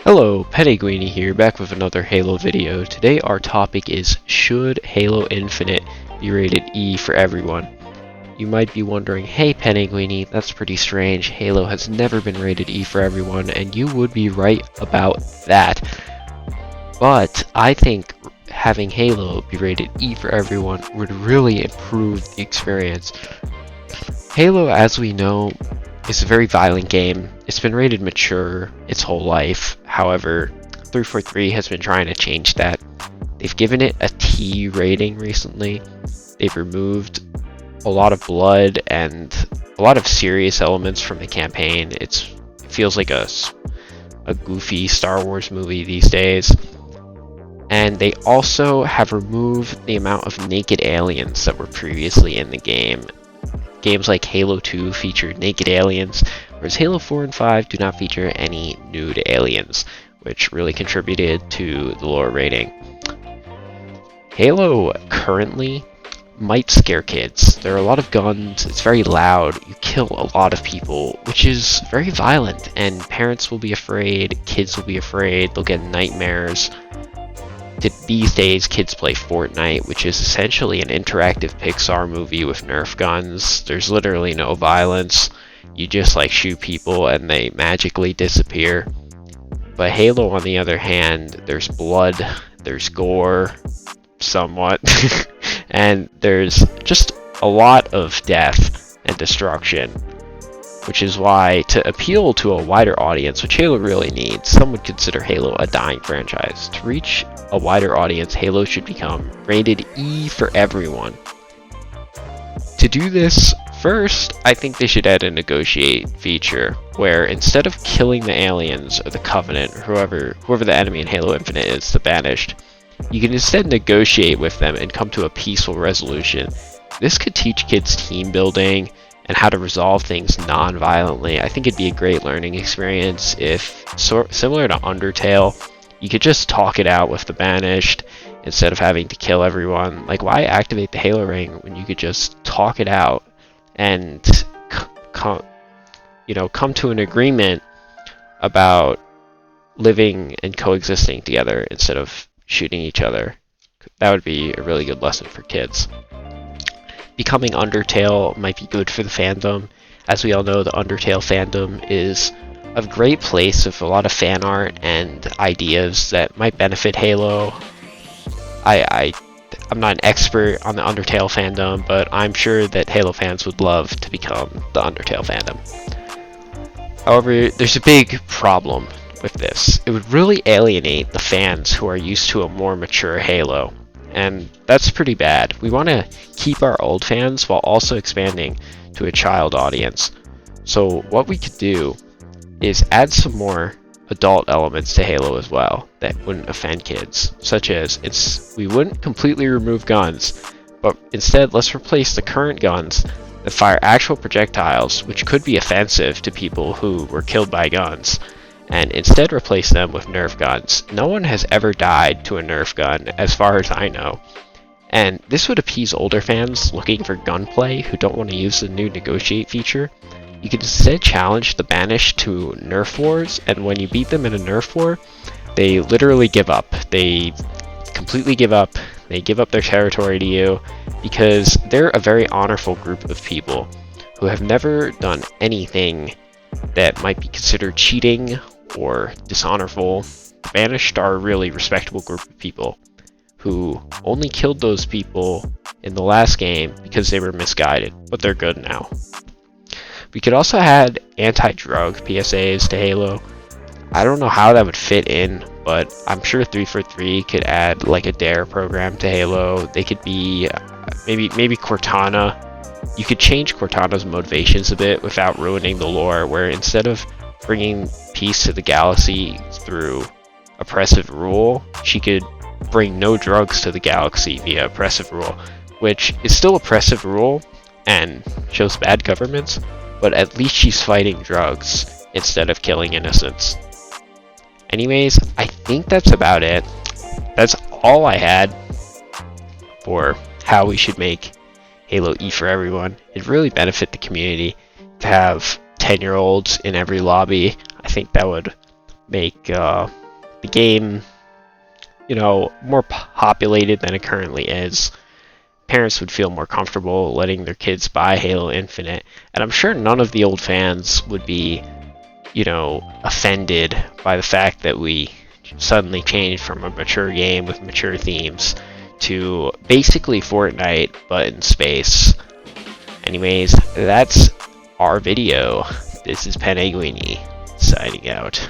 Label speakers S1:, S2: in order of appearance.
S1: Hello, Penneguini here, back with another Halo video. Today our topic is, should Halo Infinite be rated E for everyone? You might be wondering, hey Penneguini, that's pretty strange. Halo has never been rated E for everyone, and you would be right about that. But I think having Halo be rated E for everyone would really improve the experience. Halo, as we know, is a very violent game. It's been rated mature its whole life. However, 343 has been trying to change that. They've given it a T rating recently. They've removed a lot of blood and a lot of serious elements from the campaign. It feels like a goofy Star Wars movie these days. And they also have removed the amount of naked aliens that were previously in the game. Games like Halo 2 featured naked aliens, whereas Halo 4 and 5 do not feature any nude aliens, which really contributed to the lower rating. Halo currently might scare kids. There are a lot of guns, it's very loud, you kill a lot of people, which is very violent, and parents will be afraid, kids will be afraid, they'll get nightmares. These days, kids play Fortnite, which is essentially an interactive Pixar movie with Nerf guns. There's literally no violence. You just shoot people and they magically disappear. But Halo, on the other hand, there's blood, there's gore, somewhat, and there's just a lot of death and destruction. Which is why, to appeal to a wider audience, which Halo really needs, some would consider Halo a dying franchise. To reach a wider audience, Halo should become rated E for everyone. To do this, first, I think they should add a negotiate feature, where instead of killing the aliens or the Covenant, or whoever the enemy in Halo Infinite is, the Banished, you can instead negotiate with them and come to a peaceful resolution. This could teach kids team building and how to resolve things non-violently. I think it'd be a great learning experience if, similar to Undertale, you could just talk it out with the Banished instead of having to kill everyone. Why activate the Halo ring when you could just talk it out and come to an agreement about living and coexisting together instead of shooting each other? That would be a really good lesson for kids. Becoming Undertale might be good for the fandom. As we all know, the Undertale fandom is a great place with a lot of fan art and ideas that might benefit Halo. I'm not an expert on the Undertale fandom, but I'm sure that Halo fans would love to become the Undertale fandom. However, there's a big problem with this. It would really alienate the fans who are used to a more mature Halo. And that's pretty bad. We want to keep our old fans while also expanding to a child audience. So what we could do is add some more adult elements to Halo as well that wouldn't offend kids, such as we wouldn't completely remove guns, but instead let's replace the current guns that fire actual projectiles, which could be offensive to people who were killed by guns, and instead replace them with Nerf guns. No one has ever died to a Nerf gun, as far as I know. And this would appease older fans looking for gunplay who don't want to use the new negotiate feature. You can instead challenge the Banished to Nerf wars, and when you beat them in a Nerf war, they literally give up. They completely give up. They give up their territory to you, because they're a very honorful group of people who have never done anything that might be considered cheating or dishonorable. The Banished are a really respectable group of people who only killed those people in the last game because they were misguided, but they're good now. We could also add anti-drug PSAs to Halo. I don't know how that would fit in, but I'm sure 343 could add a DARE program to Halo. They could be maybe Cortana. You could change Cortana's motivations a bit without ruining the lore, where instead of bringing peace to the galaxy through oppressive rule, she could bring no drugs to the galaxy via oppressive rule, which is still oppressive rule and shows bad governments, but at least she's fighting drugs instead of killing innocents. Anyways, I think that's about it. That's all I had for how we should make Halo E for everyone. It'd really benefit the community to have 10-year-olds in every lobby. I think that would make the game, more populated than it currently is. Parents would feel more comfortable letting their kids buy Halo Infinite, and I'm sure none of the old fans would be, offended by the fact that we suddenly changed from a mature game with mature themes to basically Fortnite but in space. Anyways, that's our video. This is Penneguini signing out.